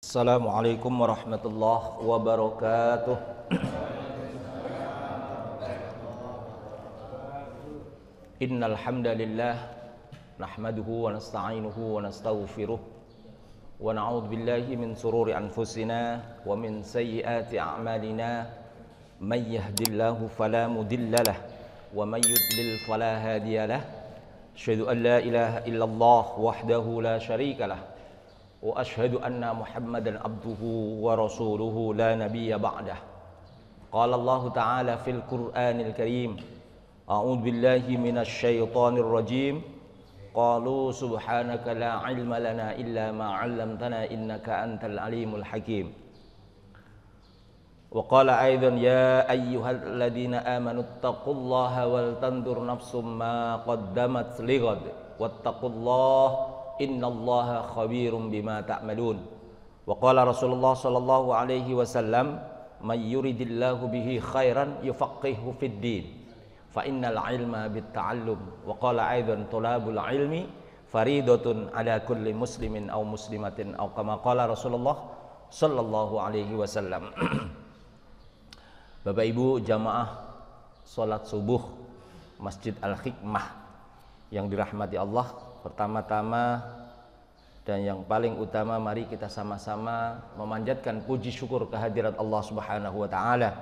Assalamualaikum warahmatullahi wabarakatuh. Innal hamdalillah nahmaduhu wa nasta'inuhu wa nastaghfiruh wa na'udzu billahi min sururi anfusina wa min sayyiati a'malina. May yahdihillahu fala mudhillalah wa may yudlil fala hadiyalah. Asyhadu an la ilaha illallah wahdahu la syarikalah wa asyhadu anna Muhammadan abduhu wa rasuluhu la nabiyya ba'dah. Qala Allah ta'ala fil Qur'anil Karim, a'udzu billahi minasy syaithanir rajim. Qalu subhanaka la ilma lana illa ma 'allamtana innaka antal alimul hakim. Wa qala aidan ya ayyuhalladzina amanu taqullaha wal tandur nafsum ma qaddamat lighad wattaqullaha innallaha khabirum bima ta'malun. Wa qala Rasulullah sallallahu alaihi wasallam, may yuridillahu bihi khairan yufaqihuhu fid din, fa innal ilma bit ta'allum. Wa qala aidan tulabul ilmi faridatun ala kulli muslimin aw muslimatin aw kama qala Rasulullah sallallahu alaihi wasallam. Bapak Ibu jamaah salat subuh Masjid Al-Hikmah yang dirahmati Allah, pertama-tama dan yang paling utama, mari kita sama-sama memanjatkan puji syukur kehadirat Allah Subhanahu wa taala.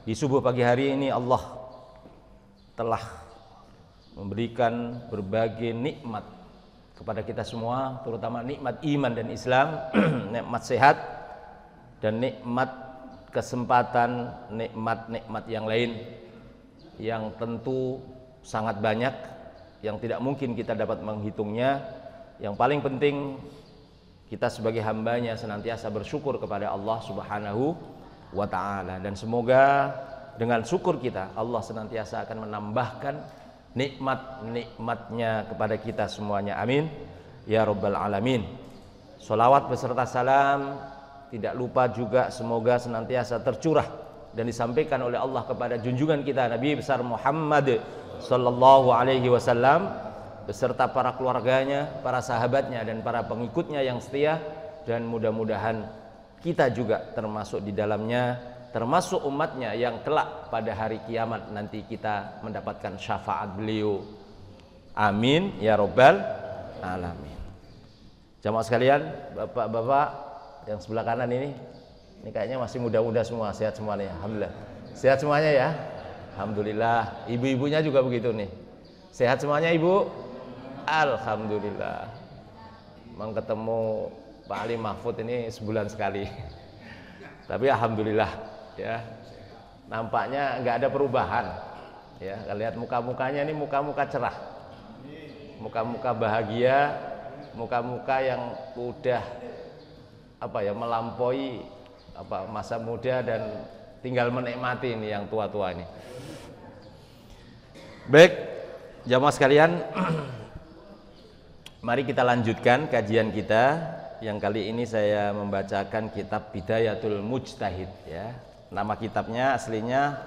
Di subuh pagi hari ini Allah telah memberikan berbagai nikmat kepada kita semua, terutama nikmat iman dan Islam, nikmat sehat dan nikmat kesempatan, nikmat-nikmat yang lain yang tentu sangat banyak, yang tidak mungkin kita dapat menghitungnya. Yang paling penting, kita sebagai hambanya senantiasa bersyukur kepada Allah Subhanahu wa ta'ala. Dan semoga dengan syukur kita, Allah senantiasa akan menambahkan nikmat-nikmatnya kepada kita semuanya. Amin ya rabbal alamin. Sholawat beserta salam tidak lupa juga semoga senantiasa tercurah dan disampaikan oleh Allah kepada junjungan kita Nabi besar Muhammad sallallahu alaihi wasallam beserta para keluarganya, para sahabatnya dan para pengikutnya yang setia, dan mudah-mudahan kita juga termasuk di dalamnya, termasuk umatnya yang kelak pada hari kiamat nanti kita mendapatkan syafaat beliau. Amin ya rabbal alamin. Jamaah sekalian, bapak-bapak yang sebelah kanan ini kayaknya masih muda-muda semua, sehat semuanya, alhamdulillah. Sehat semuanya ya, alhamdulillah. Ibu-ibunya juga begitu nih, sehat semuanya ibu, alhamdulillah. Memang ketemu Pak Ali Mahfud ini sebulan sekali, tapi alhamdulillah ya, nampaknya nggak ada perubahan ya. Lihat muka-mukanya ini muka-muka cerah, muka-muka bahagia, muka-muka yang udah melampaui masa muda dan tinggal menikmati ini yang tua-tua ini. Baik, jamaah sekalian, mari kita lanjutkan kajian kita. Yang kali ini saya membacakan kitab Bidayatul Mujtahid ya. Nama kitabnya aslinya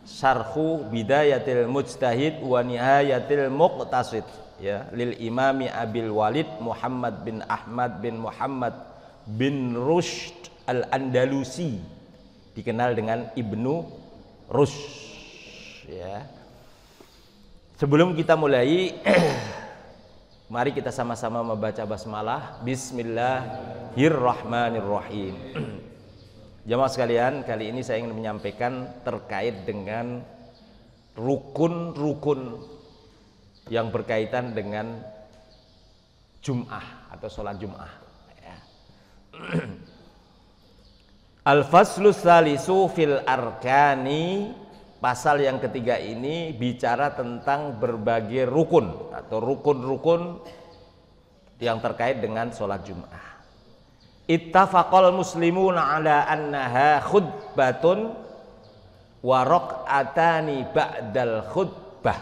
Syarhu Bidayatil Mujtahid wa Nihayatil Muqtasid ya, lil Imami Abil Walid Muhammad bin Ahmad bin Muhammad bin Rushd Al-Andalusi, dikenal dengan Ibnu Rushd ya. Sebelum kita mulai mari kita sama-sama membaca basmalah. Bismillahirrahmanirrahim. Jamaah sekalian, kali ini saya ingin menyampaikan terkait dengan rukun-rukun yang berkaitan dengan Jum'ah atau sholat Jum'ah ya. Al-Faslus Salisu fil Arkani, pasal yang ketiga ini bicara tentang berbagai rukun atau rukun-rukun yang terkait dengan sholat Jum'ah. Ittafaqal muslimuna ala annaha khutbatun wa raq'atani ba'dal khutbah.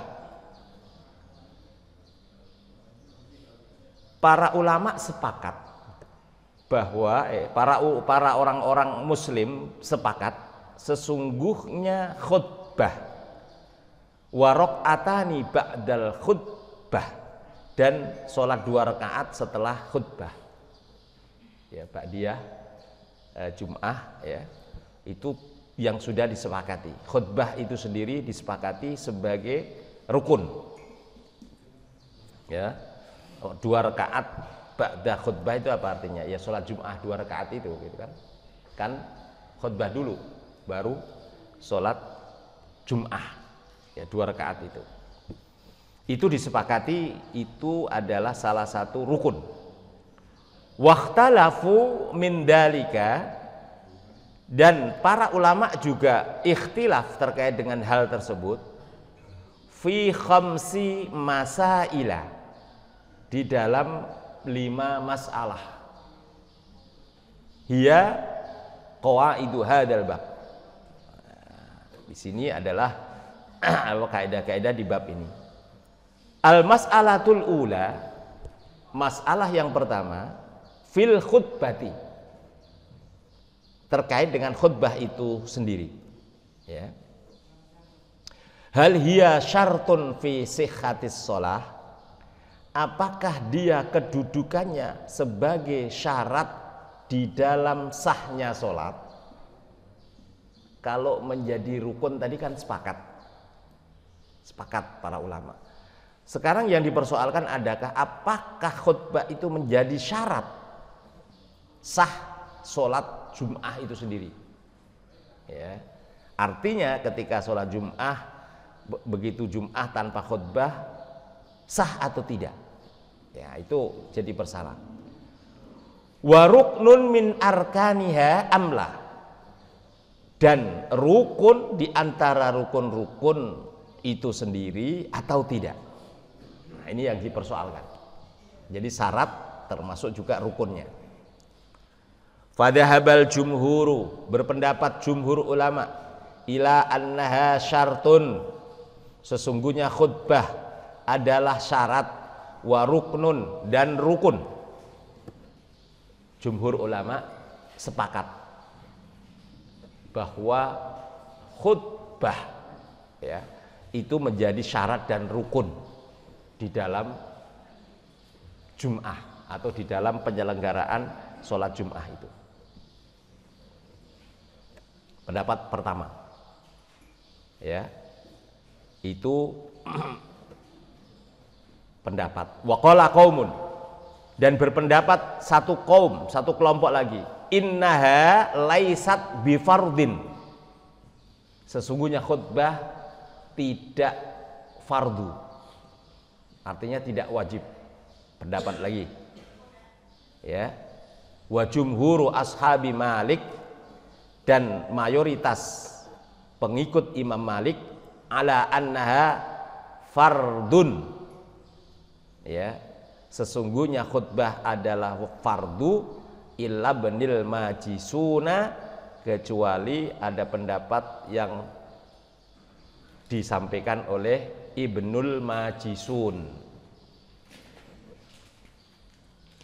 Para ulama sepakat bahwa para orang-orang muslim sepakat sesungguhnya khutbah wa raq'atani ba'dal khutbah dan sholat 2 rakaat setelah khutbah ya, ba'diyah Jum'ah ya, itu yang sudah disepakati. Khutbah itu sendiri disepakati sebagai rukun. Ya. 2 rakaat ba'da khutbah itu apa artinya? Ya sholat Jum'ah 2 rakaat itu gitu kan. Kan khutbah dulu baru sholat Jum'ah. Ya 2 rakaat itu. Itu disepakati itu adalah salah satu rukun. Wakhtalafu min dalika, dan para ulama juga ikhtilaf terkait dengan hal tersebut fi khamsi masaila, di dalam 5 masalah. Hiya qawaidu hadzal bab. Di sini adalah kaidah-kaidah di bab ini. Al-mas'alatul ula, masalah yang pertama, fil khutbati, terkait dengan khutbah itu sendiri. Ya. Hal hiya syartun fi sihhatis shalah, apakah dia kedudukannya sebagai syarat di dalam sahnya sholat? Kalau menjadi rukun tadi kan sepakat para ulama. Sekarang yang dipersoalkan apakah khutbah itu menjadi syarat sah sholat Jum'ah itu sendiri? Ya. Artinya ketika sholat Jum'ah, begitu Jum'ah tanpa khutbah, sah atau tidak? Ya, itu jadi persoalan. Wa ruknun min arkaniha amla, dan rukun di antara rukun-rukun itu sendiri atau tidak? Nah, ini yang dipersoalkan. Jadi syarat termasuk juga rukunnya. Fadhahabal jumhuru, berpendapat jumhur ulama, ila annaha syartun, sesungguhnya khutbah adalah syarat, wa ruknun, dan rukun. Jumhur ulama sepakat bahwa khutbah ya itu menjadi syarat dan rukun di dalam Jum'ah atau di dalam penyelenggaraan sholat Jum'ah itu. Pendapat pertama ya itu pendapat waqala qaumun, dan berpendapat satu kaum, satu kelompok lagi, innaha laisat bifardin, sesungguhnya khutbah tidak fardu, artinya tidak wajib. Pendapat lagi ya, wa jumhuru ashabi Malik, dan mayoritas pengikut Imam Malik, ala annaha fardun ya, sesungguhnya khutbah adalah fardu, illa benil majisuna, kecuali ada pendapat yang disampaikan oleh Ibnul Majisun.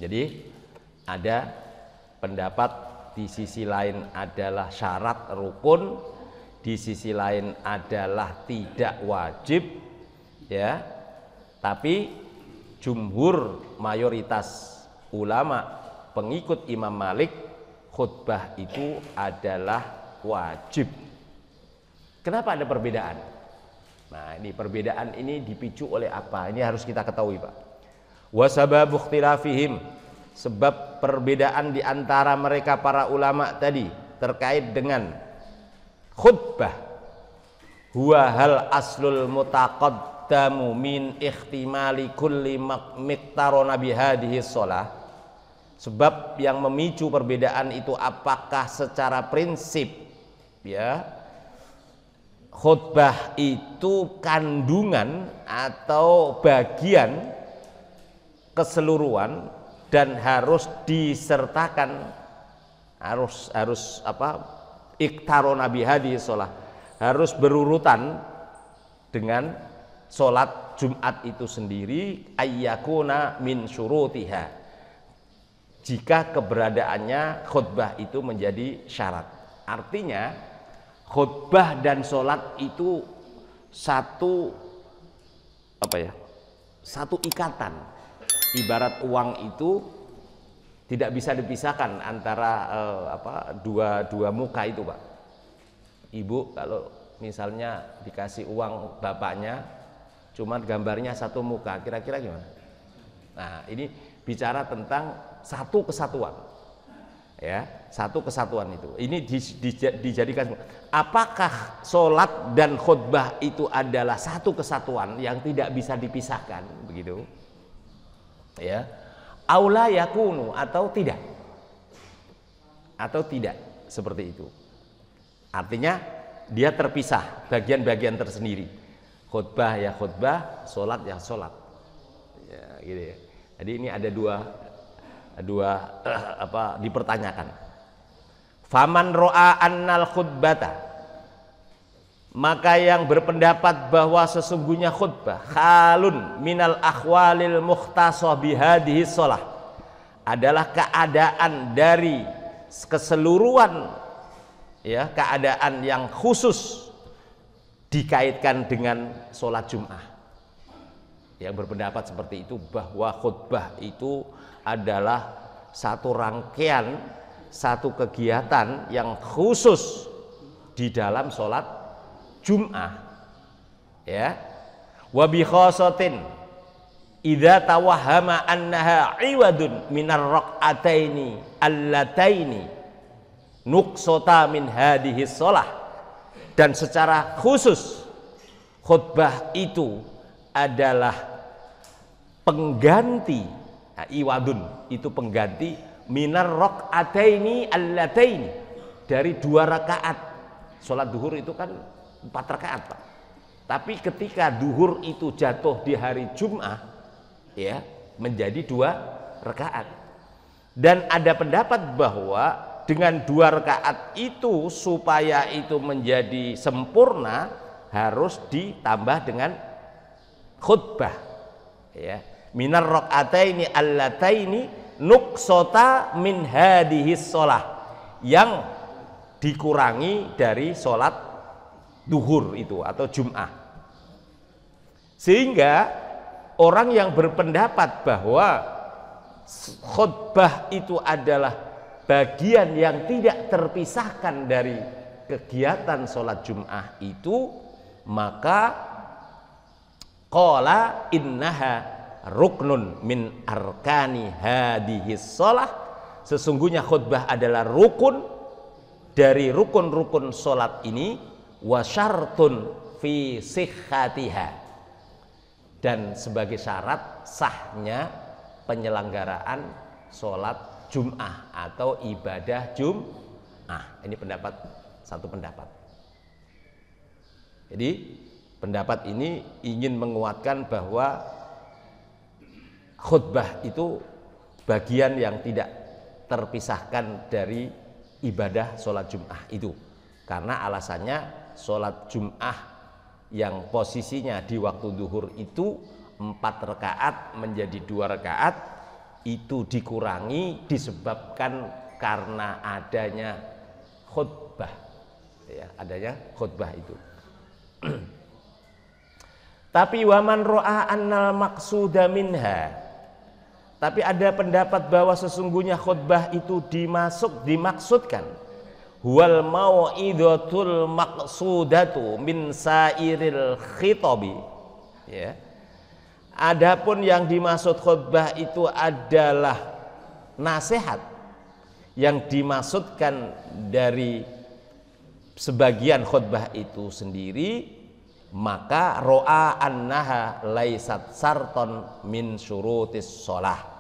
Jadi ada pendapat di sisi lain adalah syarat rukun, di sisi lain adalah tidak wajib ya, tapi jumhur mayoritas ulama pengikut Imam Malik, khutbah itu adalah wajib. Kenapa ada perbedaan? Nah, ini perbedaan ini dipicu oleh apa? Ini harus kita ketahui, Pak. Wa sababu ikhtilafihim, sebab perbedaan di antara mereka para ulama tadi terkait dengan khutbah, huwa hal aslul mutaqaddamu min ihtimali kulli miqtarona bihadihi shalah. Sebab yang memicu perbedaan itu apakah secara prinsip ya khutbah itu kandungan atau bagian keseluruhan dan harus disertakan, harus iktarona bihadihi shalah, harus berurutan dengan sholat Jumat itu sendiri, ayyakuna min syurutiha, jika keberadaannya khutbah itu menjadi syarat. Artinya khutbah dan sholat itu satu satu ikatan. Ibarat uang itu Tidak bisa dipisahkan antara dua muka itu, Pak. Ibu kalau misalnya dikasih uang bapaknya, cuman gambarnya satu muka, kira-kira gimana? Nah, ini bicara tentang satu kesatuan, ya, satu kesatuan itu. Ini dijadikan. Apakah sholat dan khutbah itu adalah satu kesatuan yang tidak bisa dipisahkan, begitu? Ya, aula yakunu atau tidak, seperti itu. Artinya dia terpisah, bagian-bagian tersendiri. Khutbah ya khutbah, sholat ya sholat. Ya, gitu ya. Jadi ini ada dua dipertanyakan. Faman ro'a annal khutbata, maka yang berpendapat bahwa sesungguhnya khutbah khalun minal akhwalil mukhtasah bihadihi sholah, adalah keadaan dari keseluruhan, ya, keadaan yang khusus dikaitkan dengan sholat Jum'ah. Yang berpendapat seperti itu, bahwa khutbah itu adalah satu rangkaian, satu kegiatan yang khusus di dalam sholat Jum'ah, ya. Wa bi khasatin idza tawahhama annaha iwadun minar raq'ataini allataini nuqsata min hadhihi shalah, dan secara khusus khutbah itu adalah pengganti, nah, iwadun itu pengganti minar raq'ataini allataini, dari 2 rakaat. Sholat duhur itu kan 4 rakaat, Pak. Tapi ketika duhur itu jatuh di hari Jum'ah, ya, menjadi 2 rakaat. Dan ada pendapat bahwa dengan 2 rakaat itu, supaya itu menjadi sempurna, harus ditambah dengan khutbah, ya. Minar raq'ataini allataini nuqsata min hadhihi shalah, yang dikurangi dari sholat duhur itu atau Jum'ah. Sehingga orang yang berpendapat bahwa khutbah itu adalah bagian yang tidak terpisahkan dari kegiatan sholat Jum'ah itu, maka qala innaha ruknun min arkani hadhihi shalah, sesungguhnya khutbah adalah rukun dari rukun-rukun sholat ini, wa syartun fi sihhatiha, dan sebagai syarat sahnya penyelenggaraan sholat Jum'ah atau ibadah Jum'ah. Ini satu pendapat. Jadi pendapat ini ingin menguatkan bahwa khutbah itu bagian yang tidak terpisahkan dari ibadah sholat Jum'ah itu, karena alasannya sholat Jum'ah yang posisinya di waktu duhur itu 4 rakaat menjadi 2 rakaat, itu dikurangi disebabkan karena adanya khutbah, ya, adanya khutbah itu. Tapi waman ro'a annal maqsuda minha, tapi ada pendapat bahwa sesungguhnya khutbah itu dimaksudkan huwal mau'idatul maqsudatu min sairil khitabi, ya. Adapun yang dimaksud khutbah itu adalah nasihat yang dimaksudkan dari sebagian khutbah itu sendiri, maka ro'a annaha laisat sarton min syurutis sholah.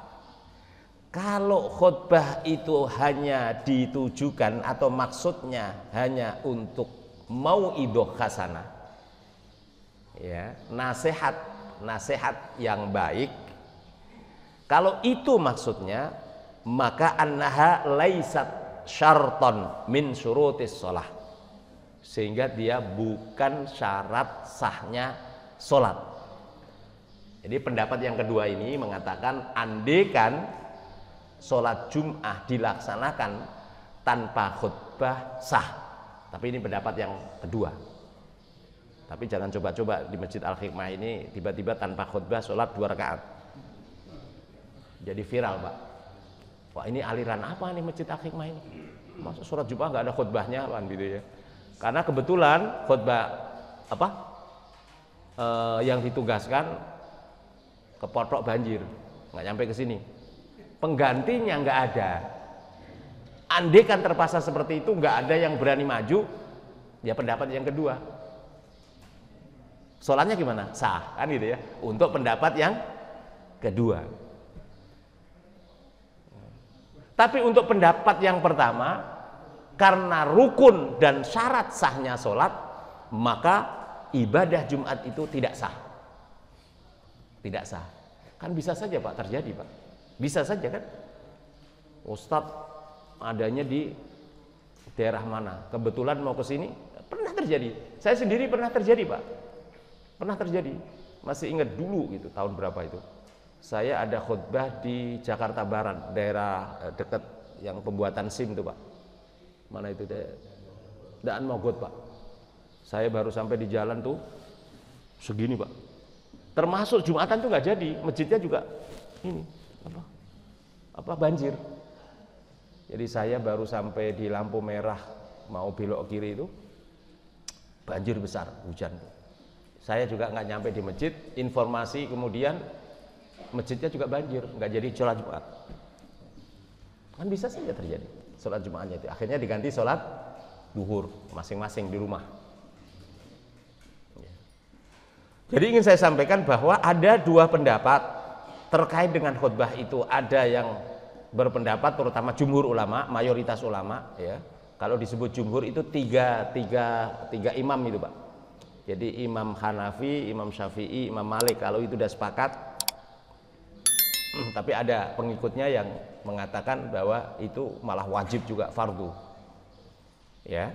Kalau khutbah itu hanya ditujukan atau maksudnya hanya untuk mau'idoh hasanah, ya, nasihat yang baik, kalau itu maksudnya, maka annaha laisat syarton min syurutis sholah, sehingga dia bukan syarat sahnya sholat. Jadi pendapat yang kedua ini mengatakan, andekan sholat Jum'ah dilaksanakan tanpa khutbah sah. Tapi ini pendapat yang kedua. Tapi jangan coba-coba di Masjid Al-Hikmah ini tiba-tiba tanpa khutbah sholat 2 rakaat. Jadi viral, Pak. Wah, ini aliran apa nih Masjid Al-Hikmah ini? Masa sholat Jumat nggak ada khutbahnya kan gitu ya? Karena kebetulan khutbah apa yang ditugaskan ke Potok banjir, nggak nyampe ke sini. Penggantinya nggak ada. Andai kan terpaksa seperti itu, nggak ada yang berani maju, ya pendapat yang kedua. Sholatnya gimana? Sah kan gitu ya? Untuk pendapat yang kedua. Tapi untuk pendapat yang pertama, karena rukun dan syarat sahnya sholat, maka ibadah Jumat itu tidak sah. Tidak sah. Kan bisa saja Pak terjadi Pak. Bisa saja kan? Ustadz adanya di daerah mana? Kebetulan mau ke sini, pernah terjadi. Saya sendiri pernah terjadi Pak. Pernah terjadi. Masih ingat dulu gitu, tahun berapa itu. Saya ada khutbah di Jakarta Barat, daerah dekat yang pembuatan SIM itu Pak. Mana itu Daan Mogot Pak. Saya baru sampai di jalan tuh segini Pak. Termasuk Jumatan tuh nggak jadi, masjidnya juga ini apa banjir. Jadi saya baru sampai di lampu merah mau belok kiri itu banjir besar, hujan. Saya juga nggak nyampe di masjid, informasi kemudian masjidnya juga banjir, nggak jadi sholat Jumat. Kan bisa saja terjadi sholat Jumatnya itu. Akhirnya diganti sholat duhur masing-masing di rumah. Jadi ingin saya sampaikan bahwa ada dua pendapat terkait dengan khutbah itu. Ada yang berpendapat, terutama jumhur ulama, mayoritas ulama, ya. Kalau disebut jumhur itu tiga imam itu Pak. Jadi Imam Hanafi, Imam Syafi'i, Imam Malik. Kalau itu sudah sepakat. Tapi ada pengikutnya yang mengatakan bahwa itu malah wajib juga fardu. Ya,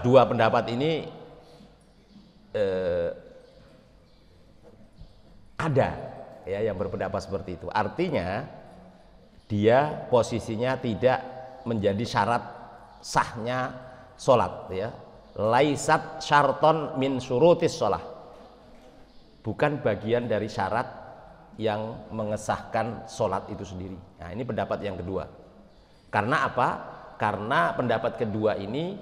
dua pendapat ini ada ya yang berpendapat seperti itu. Artinya dia posisinya tidak menjadi syarat sahnya sholat. Ya, laisat syarton min syurutis sholat. Bukan bagian dari syarat yang mengesahkan sholat itu sendiri. Nah, ini pendapat yang kedua. Karena apa? Karena pendapat kedua ini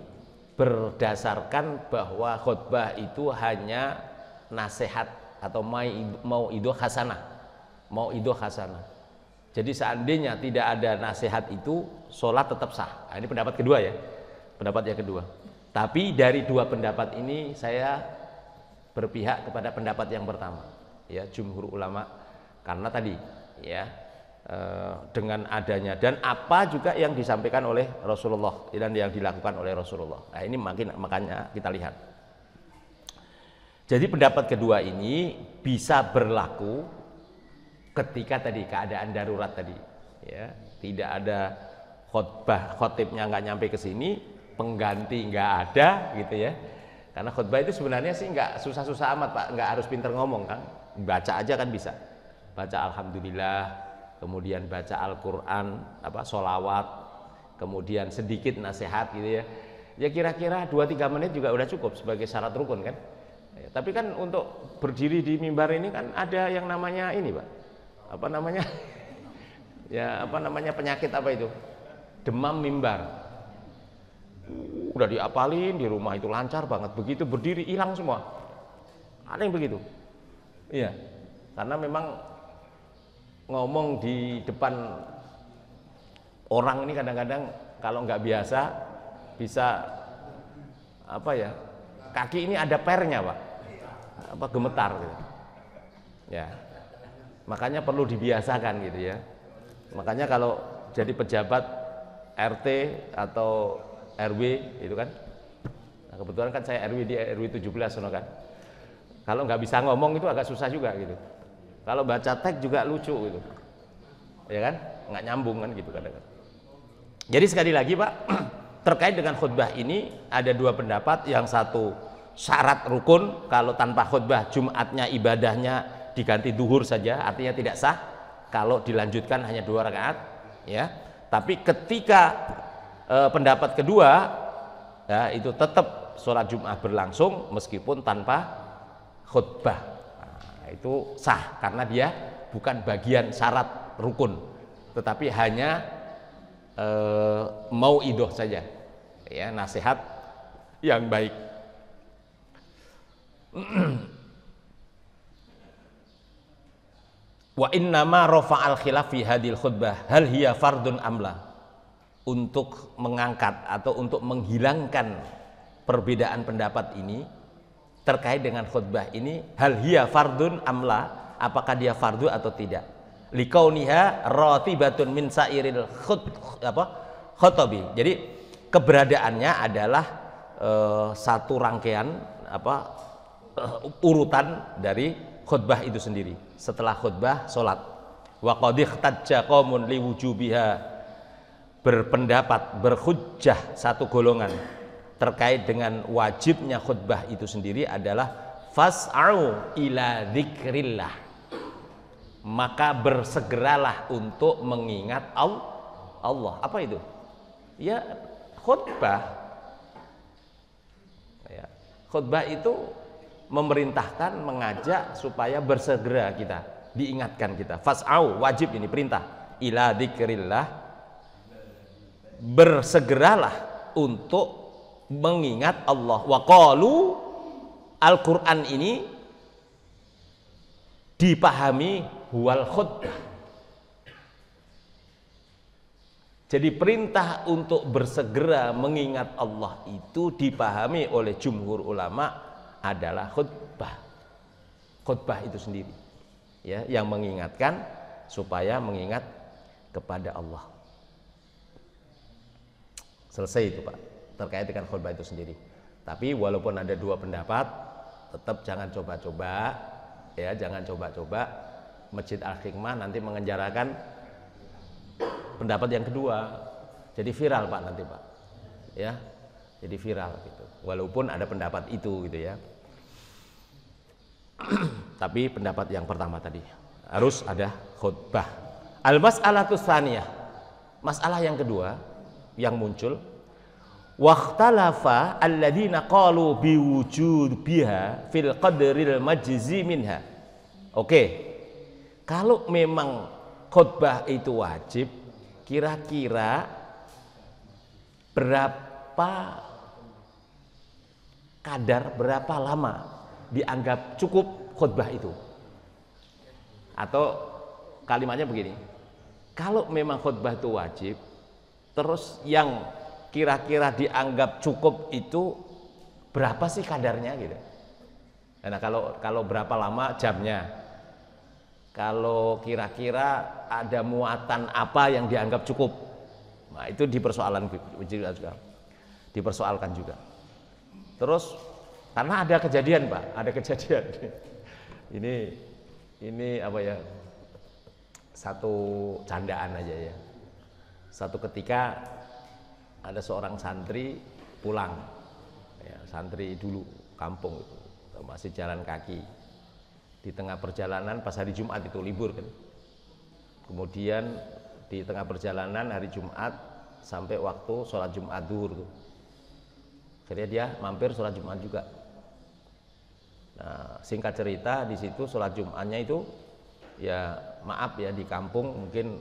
berdasarkan bahwa khutbah itu hanya nasihat atau mau'idhah hasanah. Mau'idhah hasanah. Jadi seandainya tidak ada nasihat itu, sholat tetap sah. Nah, ini pendapat kedua ya. Pendapat yang kedua. Tapi dari dua pendapat ini saya berpihak kepada pendapat yang pertama. Ya, jumhur ulama. Karena tadi ya dengan adanya dan apa juga yang disampaikan oleh Rasulullah dan yang dilakukan oleh Rasulullah. Nah, ini makanya kita lihat. Jadi pendapat kedua ini bisa berlaku ketika tadi keadaan darurat tadi, ya, tidak ada khotibnya nggak nyampe ke sini, pengganti nggak ada, gitu ya. Karena khutbah itu sebenarnya sih nggak susah-susah amat Pak, nggak harus pinter ngomong kan, baca aja kan bisa. Baca alhamdulillah, kemudian baca Al-Quran, sholawat, kemudian sedikit nasihat gitu ya. Ya kira-kira 2-3 menit juga udah cukup sebagai syarat rukun kan. Ya, tapi kan untuk berdiri di mimbar ini kan ada yang namanya ini Pak. Apa namanya? Ya penyakit apa itu? Demam mimbar. Udah diapalin di rumah itu lancar banget, begitu berdiri hilang semua. Ada yang begitu. Iya. Karena memang ngomong di depan orang ini kadang-kadang kalau nggak biasa bisa kaki ini ada pernya Pak, gemetar gitu. Ya, makanya perlu dibiasakan gitu ya. Makanya kalau jadi pejabat RT atau RW itu kan, nah kebetulan kan saya RW di RW 17 kan. Kalau nggak bisa ngomong itu agak susah juga gitu. Kalau baca teks juga lucu gitu, ya kan, nggak nyambung kan gitu kadang-kadang. Jadi sekali lagi Pak, terkait dengan khutbah ini ada dua pendapat. Yang satu syarat rukun, kalau tanpa khutbah Jumatnya ibadahnya diganti duhur saja, artinya tidak sah. Kalau dilanjutkan hanya 2 rakaat, ya. Tapi ketika pendapat kedua, ya, itu tetap sholat Jumat berlangsung meskipun tanpa khutbah. Itu sah karena dia bukan bagian syarat rukun. tetapi hanya mauidhah saja, ya, nasihat yang baik. Wa innama rafa'al khilaf fi hadil khutbah hal hiya fardun amla, untuk mengangkat atau untuk menghilangkan perbedaan pendapat ini terkait dengan khutbah ini, hal hiya fardun amla, apakah dia fardu atau tidak, likauniha ratibatun min sairil khutabi. Jadi keberadaannya adalah satu rangkaian urutan dari khutbah itu sendiri. Setelah khutbah salat, wa qad ihtajja qaumun liwujubiha, berpendapat, berhujjah satu golongan terkait dengan wajibnya khutbah itu sendiri adalah fas'au ila dzikrillah, maka bersegeralah untuk mengingat Allah. Apa itu? Ya, khutbah. Ya, khutbah itu memerintahkan, mengajak supaya bersegera kita, diingatkan kita. Fas'au, wajib ini perintah. Ila dzikrillah, bersegeralah untuk mengingat Allah. Wa qalu, Al-Qur'an ini dipahami huwal khutbah. Jadi perintah untuk bersegera mengingat Allah itu dipahami oleh jumhur ulama adalah khutbah. Khutbah itu sendiri, ya, yang mengingatkan supaya mengingat kepada Allah. Selesai itu, Pak, terkait dengan khutbah itu sendiri. Tapi walaupun ada dua pendapat, tetap jangan coba-coba, ya, jangan coba-coba Masjid Al-Hikmah nanti mengenjarakan pendapat yang kedua. Jadi viral, Pak, nanti, Pak. Ya. Jadi viral gitu. Walaupun ada pendapat itu gitu ya. Tapi pendapat yang pertama tadi harus ada khutbah. Al-mas'alatus tsaniyah, masalah yang kedua yang muncul, waqtalafa alladziina qalu biwujubiha fil qadril majzi minha. Oke. Kalau memang khutbah itu wajib, kira-kira berapa kadar, berapa lama dianggap cukup khutbah itu? Atau kalimatnya begini, kalau memang khutbah itu wajib, terus yang kira-kira dianggap cukup itu berapa sih kadarnya gitu? Nah, kalau berapa lama jamnya, kalau kira-kira ada muatan apa yang dianggap cukup, nah itu dipersoalkan juga. Terus karena ada kejadian, Pak, ada kejadian. Ini apa ya? Satu candaan aja ya. Satu ketika ada seorang santri pulang, ya, santri dulu kampung itu, masih jalan kaki. Di tengah perjalanan pas hari Jumat itu libur kan. Kemudian di tengah perjalanan hari Jumat sampai waktu sholat Jumat zuhur tuh. Akhirnya dia mampir sholat Jumat juga. Nah, singkat cerita di situ sholat Jumatnya itu ya maaf ya, di kampung mungkin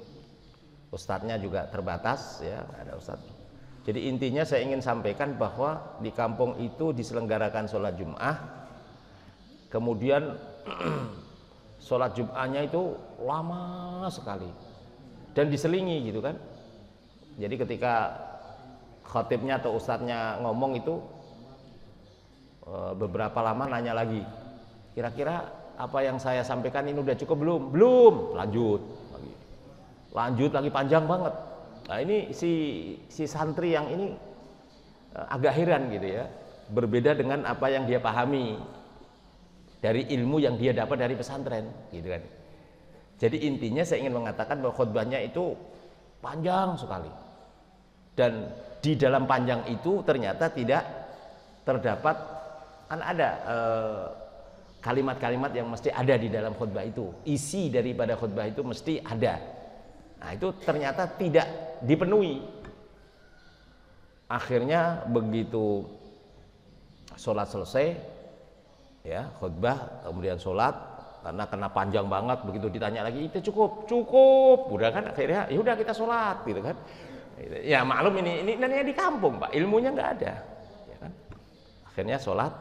ustadznya juga terbatas ya, ada ustadz. Jadi intinya saya ingin sampaikan bahwa di kampung itu diselenggarakan sholat Jumat, kemudian sholat Jumatnya itu lama sekali dan diselingi gitu kan. Jadi ketika khatibnya atau ustadznya ngomong itu beberapa lama nanya lagi, kira-kira apa yang saya sampaikan ini udah cukup belum? Belum, lanjut lagi panjang banget. Nah ini si santri yang ini agak heran gitu ya, berbeda dengan apa yang dia pahami dari ilmu yang dia dapat dari pesantren gitu kan. Jadi intinya saya ingin mengatakan bahwa khutbahnya itu panjang sekali, dan di dalam panjang itu ternyata tidak terdapat, kan ada kalimat-kalimat yang mesti ada di dalam khutbah itu, isi daripada khutbah itu mesti ada. Nah itu ternyata tidak dipenuhi. Akhirnya begitu sholat selesai, ya khutbah kemudian sholat, karena kena panjang banget. Begitu ditanya lagi, itu cukup, udah kan akhirnya ya udah kita sholat gitu kan. Ya maklum ini namanya di kampung Pak, ilmunya nggak ada, ya kan. Akhirnya sholat,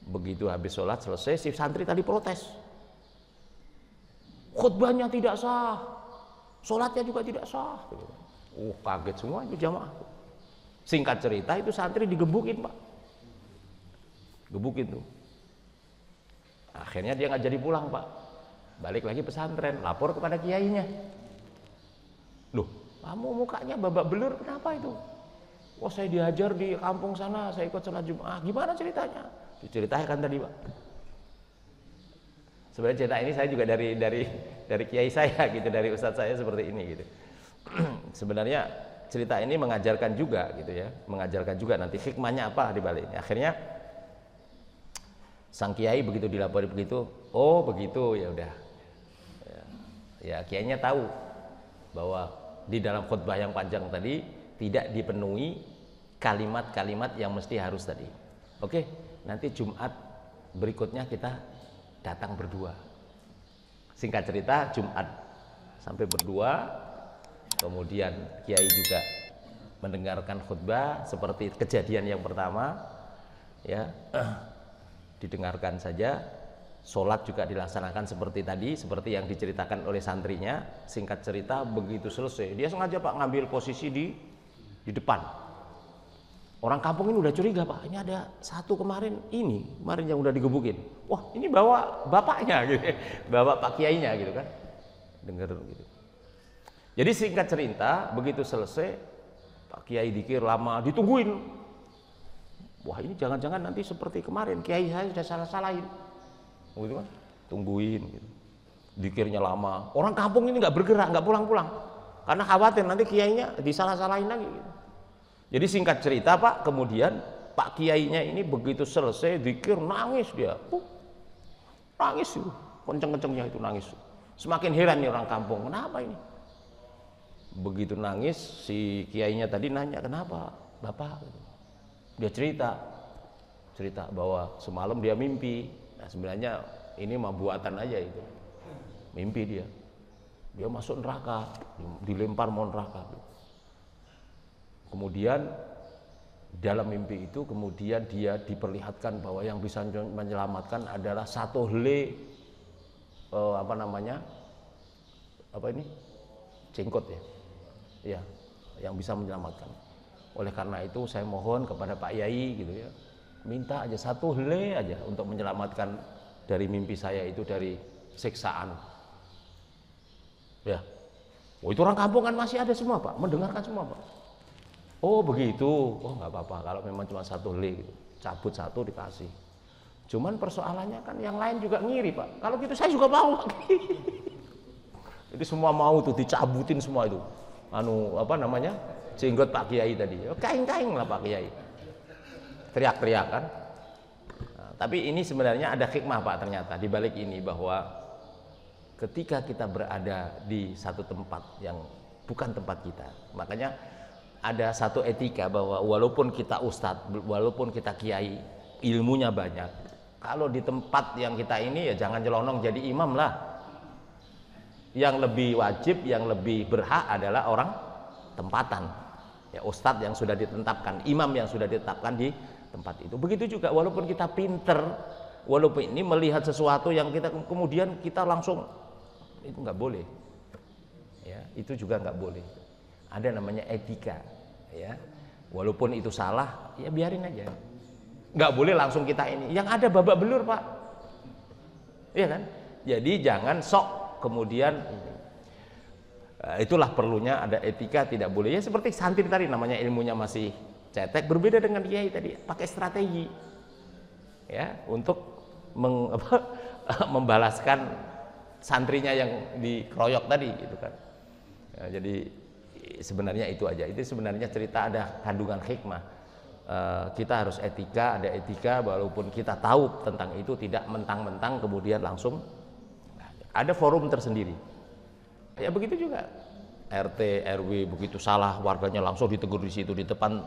begitu habis sholat selesai si santri tadi protes, khutbahnya tidak sah, sholatnya juga tidak sah. Kaget semua itu jamaah. Singkat cerita itu santri digebukin Pak, gebukin tuh. Akhirnya dia nggak jadi pulang Pak, balik lagi pesantren, lapor kepada kiainya. Loh, kamu mukanya babak belur kenapa itu? Wah saya diajar di kampung sana, saya ikut sholat Jumat. Gimana ceritanya? Diceritakan tadi Pak. Sebenarnya cerita ini saya juga dari kiai saya gitu, dari ustadz saya seperti ini gitu. Sebenarnya cerita ini mengajarkan juga gitu ya, mengajarkan juga nanti hikmahnya apa di baliknya. Akhirnya sang kiai begitu dilapori begitu, oh begitu ya udah. Ya kiainya tahu bahwa di dalam khutbah yang panjang tadi tidak dipenuhi kalimat-kalimat yang mesti harus tadi. Oke, nanti Jumat berikutnya kita datang berdua. Singkat cerita Jumat sampai berdua, kemudian kiai juga mendengarkan khutbah seperti kejadian yang pertama, ya didengarkan saja. Sholat juga dilaksanakan seperti tadi, seperti yang diceritakan oleh santrinya. Singkat cerita begitu selesai, dia sengaja Pak ngambil posisi di depan. Orang kampung ini udah curiga Pak, ini ada satu kemarin yang udah digebukin. Wah ini bawa bapaknya gitu, bawa Pak Kiainya gitu kan, dengar gitu. Jadi singkat cerita begitu selesai, Pak Kiai dikir lama, ditungguin. Wah ini jangan-jangan nanti seperti kemarin Kiai saya sudah salah-salahin. Gitu kan, tungguin gitu. Dikirnya lama, orang kampung ini nggak bergerak, nggak pulang-pulang karena khawatir nanti kiainya disalah-salahin lagi gitu. Jadi singkat cerita Pak, kemudian Pak Kiainya ini begitu selesai dikir nangis dia, nangis itu, kenceng-kencengnya itu nangis. Semakin heran nih orang kampung, kenapa ini? Begitu nangis si kiainya tadi nanya, kenapa Bapak? Dia cerita bahwa semalam dia mimpi. Nah, sebenarnya ini mah buatan aja itu, mimpi dia masuk neraka, dilempar mau neraka. Kemudian dalam mimpi itu kemudian dia diperlihatkan bahwa yang bisa menyelamatkan adalah satu helai jenggot ya, yang bisa menyelamatkan. Oleh karena itu saya mohon kepada Pak Yai gitu ya, minta aja satu helai aja untuk menyelamatkan dari mimpi saya itu, dari siksaan. Ya, itu orang kampung kan masih ada semua Pak, mendengarkan semua Pak. Oh begitu, oh nggak apa-apa kalau memang cuma satu helai, gitu. Cabut satu dikasih. Cuman persoalannya kan yang lain juga ngiri Pak. Kalau gitu saya juga mau. Jadi semua mau tuh dicabutin semua itu. Jenggot Pak Kiai tadi. Kain-kain lah Pak Kiai. Teriak-teriak kan. Nah, tapi ini sebenarnya ada hikmah Pak ternyata di balik ini, bahwa ketika kita berada di satu tempat yang bukan tempat kita, makanya ada satu etika bahwa walaupun kita ustadz, walaupun kita kiai, ilmunya banyak, kalau di tempat yang kita ini ya jangan nyelonong jadi imam lah. Yang lebih wajib, yang lebih berhak adalah orang tempatan. Ya ustadz yang sudah ditetapkan, imam yang sudah ditetapkan di tempat itu. Begitu juga walaupun kita pinter, walaupun ini melihat sesuatu yang kita kemudian kita langsung, itu nggak boleh. Ya, itu juga nggak boleh. Ada namanya etika, ya. Walaupun itu salah, ya biarin aja. Nggak boleh langsung kita ini. Yang ada babak belur Pak, iya kan? Jadi jangan sok kemudian. Itulah perlunya ada etika, tidak boleh. Ya seperti santri tadi, namanya ilmunya masih cetek, berbeda dengan kiai tadi, pakai strategi, ya, untuk membalaskan santrinya yang dikeroyok tadi, gitu kan. Ya, jadi sebenarnya itu aja. Itu sebenarnya cerita ada kandungan hikmah. Kita harus etika, ada etika, walaupun kita tahu tentang itu, tidak mentang-mentang kemudian langsung. Ada forum tersendiri. Ya begitu juga RT, RW begitu salah, warganya langsung ditegur di situ di depan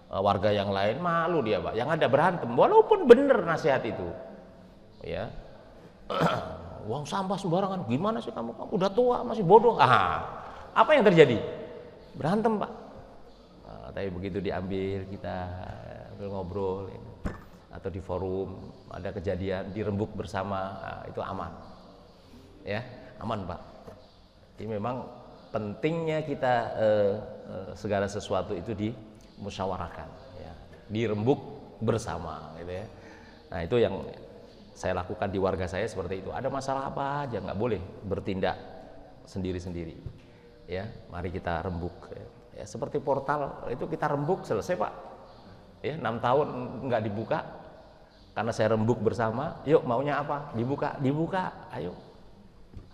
warga yang lain, malu dia Pak. Yang ada berantem, walaupun benar nasihat itu, ya. Uang sampah sembarangan, gimana sih kamu? Kamu udah tua masih bodoh. Apa yang terjadi? Berantem, Pak. Tapi begitu diambil, kita ngobrol atau di forum ada kejadian dirembuk bersama, itu aman. Ya, aman, Pak. Jadi memang pentingnya kita segala sesuatu itu dimusyawarahkan, ya, dirembuk bersama, gitu ya. Nah, itu yang saya lakukan di warga saya seperti itu. Ada masalah apa aja nggak boleh bertindak sendiri-sendiri. Ya, mari kita rembuk. Ya, seperti portal itu kita rembuk selesai, Pak. Ya, 6 tahun nggak dibuka karena saya rembuk bersama. Yuk, maunya apa? Dibuka. Ayo.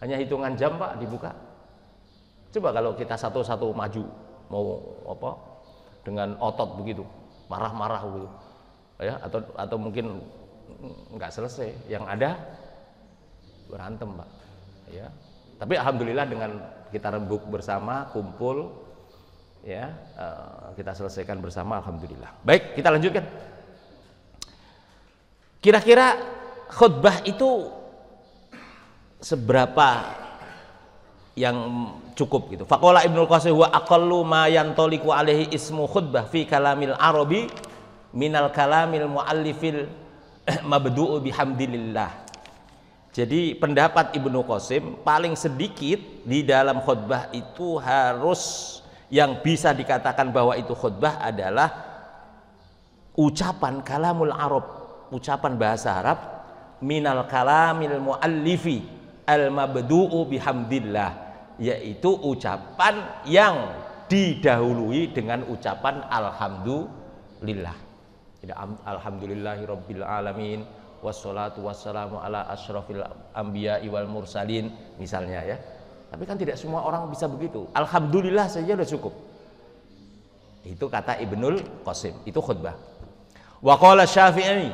Hanya hitungan jam, Pak, dibuka. Coba kalau kita satu-satu maju mau apa? Dengan otot begitu, marah-marah begitu. Ya, atau mungkin nggak selesai, yang ada berantem, Pak. Ya, tapi alhamdulillah dengan kita rembuk bersama, kumpul, ya, kita selesaikan bersama, alhamdulillah. Baik, kita lanjutkan. Kira-kira khutbah itu seberapa yang cukup gitu? Faqala Ibnul Qasim wa aqallu ma yantaliqu alaihi ismu khutbah fi kalamil arabi minal kalamil muallifil mabdu'u bihamdillah. Jadi pendapat Ibnu Qasim paling sedikit di dalam khutbah itu harus yang bisa dikatakan bahwa itu khutbah adalah ucapan kalamul Arab, ucapan bahasa Arab, minal kalamil muallifi al mabdu'u bihamdillah, yaitu ucapan yang didahului dengan ucapan alhamdulillah. Alhamdulillahirabbil alamin wassalatu wassalamu ala asyrafil anbiya'i wal mursalin misalnya, ya. Tapi kan tidak semua orang bisa begitu. Alhamdulillah saja sudah cukup. Itu kata Ibnul Qasim, itu khutbah. Wa qala Syafi'i,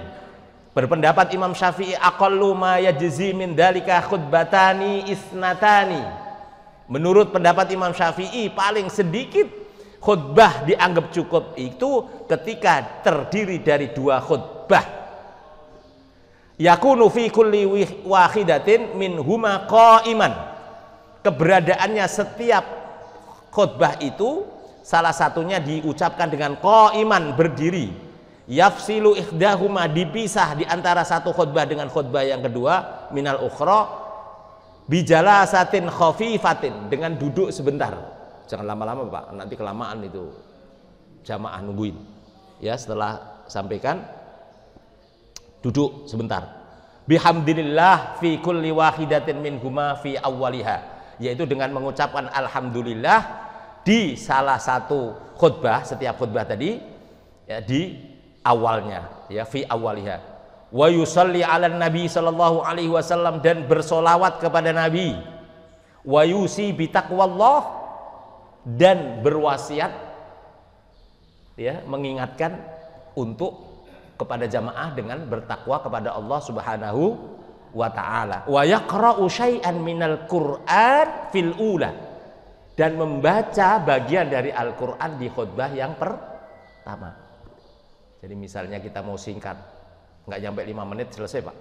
berpendapat Imam Syafi'i, aqallu ma yajzi min dalika khutbatani isnatani. Menurut pendapat Imam Syafi'i paling sedikit khutbah dianggap cukup itu ketika terdiri dari 2 khutbah. Yakunu fi kulli wahidatin min huma qa'iman. Keberadaannya setiap khutbah itu salah satunya diucapkan dengan qa'iman, berdiri. Yafsilu ihdahuma, dipisah di antara satu khutbah dengan khutbah yang kedua, minal ukhra bijalasatin khafifatin, dengan duduk sebentar. Jangan lama-lama, Pak, nanti kelamaan itu jamaah nungguin. Ya, setelah sampaikan duduk sebentar. Bihamdillah fi kulli wahidatin minhuma fi awwaliha, yaitu dengan mengucapkan alhamdulillah di salah satu khutbah, setiap khutbah tadi, ya, di awalnya, ya, fi awwaliha. Wa yusalli 'alan nabi sallallahu alaihi wasallam, dan bersolawat kepada nabi. Wa yusi bi taqwallah, dan berwasiat, ya, mengingatkan untuk kepada jamaah dengan bertakwa kepada Allah Subhanahu wa taala. Wa yaqra'u syai'an minal Qur'an fil ula, dan membaca bagian dari Al-Qur'an di khutbah yang pertama. Jadi misalnya kita mau singkat, nggak nyampe 5 menit selesai, Pak.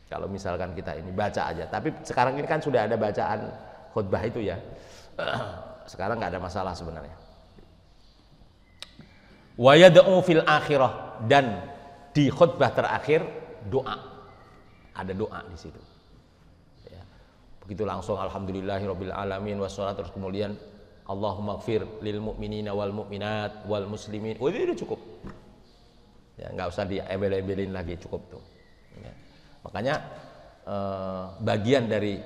Kalau misalkan kita ini baca aja. Tapi sekarang ini kan sudah ada bacaan khutbah itu, ya. Sekarang nggak ada masalah sebenarnya. Wa yad'u fil akhirah, dan di khutbah terakhir doa. Ada doa di situ. Ya. Begitu langsung alhamdulillahirabbil alamin wassalatu, terus kemudian Allahumma ighfir lil mu'minina wal mu'minat wal muslimin. Oh, itu cukup. Ya, nggak usah diembel-embelin lagi, cukup tuh. Ya. Makanya bagian dari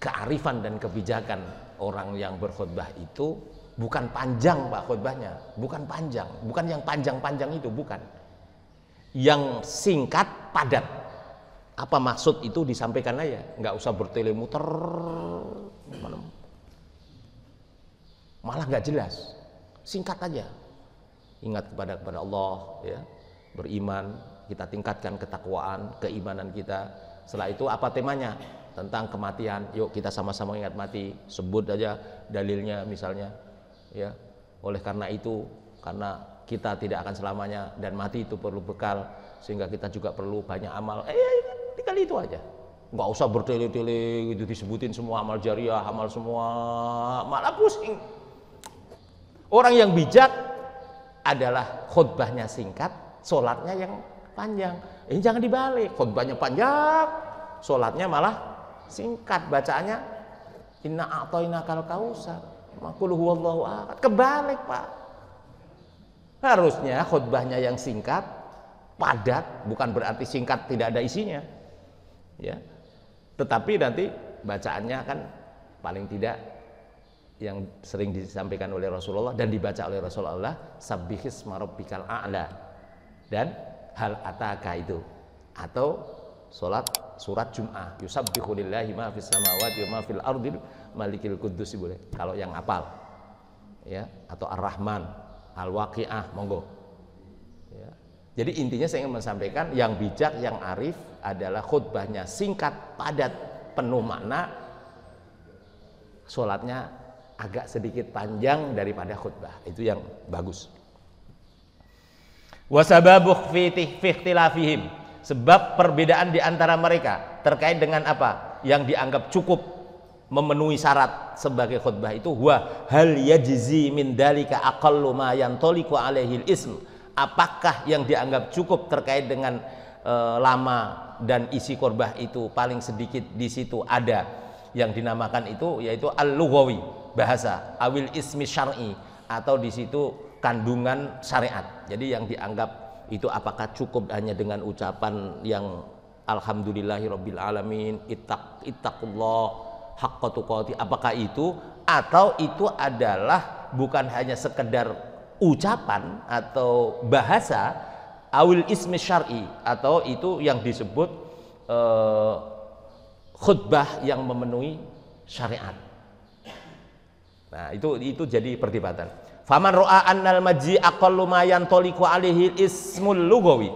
kearifan dan kebijakan orang yang berkhutbah itu bukan panjang, Pak, khutbahnya, bukan panjang, bukan yang panjang-panjang itu, bukan. Yang singkat, padat. Apa maksud itu disampaikan aja, nggak usah bertelemuter, malah nggak jelas. Singkat aja. Ingat kepada Allah, ya, beriman, kita tingkatkan ketakwaan, keimanan kita. Setelah itu apa temanya? Tentang kematian. Yuk kita sama-sama ingat mati, sebut aja dalilnya misalnya, ya. Oleh karena itu, karena kita tidak akan selamanya dan mati itu perlu bekal, sehingga kita juga perlu banyak amal. Tinggal itu aja. nggak usah bertele-tele gitu disebutin semua amal jariah, amal semua, malah pusing. Orang yang bijak adalah khutbahnya singkat, sholatnya yang panjang. Ini jangan dibalik, khutbahnya panjang, sholatnya malah singkat, bacaannya inna a'tainakal kausar, qul huwallahu ahad. Kebalik, Pak. Harusnya khutbahnya yang singkat, padat, bukan berarti singkat tidak ada isinya. Ya. Tetapi nanti bacaannya kan paling tidak yang sering disampaikan oleh Rasulullah dan dibaca oleh Rasulullah, sabbihisma rabbikal a'la dan hal ataka itu, atau surat Jum'ah, yusabbihu lillahi ma fis samawati wa ma fil ardil malikil quddus, boleh kalau yang hafal ya, atau Ar-Rahman, Al-Waqiah, monggo ya. Jadi intinya saya ingin menyampaikan yang bijak, yang arif adalah khutbahnya singkat, padat, penuh makna, sholatnya agak sedikit panjang daripada khutbah. Itu yang bagus. Wasababu fi ikhtilafihim, sebab perbedaan di antara mereka terkait dengan apa yang dianggap cukup memenuhi syarat sebagai khutbah itu, huwa hal yajzi min dalika aqallu ma yantaliqu alaihi al-ism, apakah yang dianggap cukup terkait dengan lama dan isi khutbah itu paling sedikit di situ ada yang dinamakan itu yaitu al-lughawi, bahasa, awil ismi syar'i, atau di situ kandungan syariat. Jadi yang dianggap itu apakah cukup hanya dengan ucapan yang alhamdulillahirabbil alamin, ittaqullah haqqa tuqati, apakah itu, atau itu adalah bukan hanya sekedar ucapan atau bahasa, awil ismi syar'i, atau itu yang disebut khutbah yang memenuhi syariat. Nah, itu jadi perdebatan. Faman ra'a annal majzi aqallu ma yantaliqu alaihi ismul lughawi,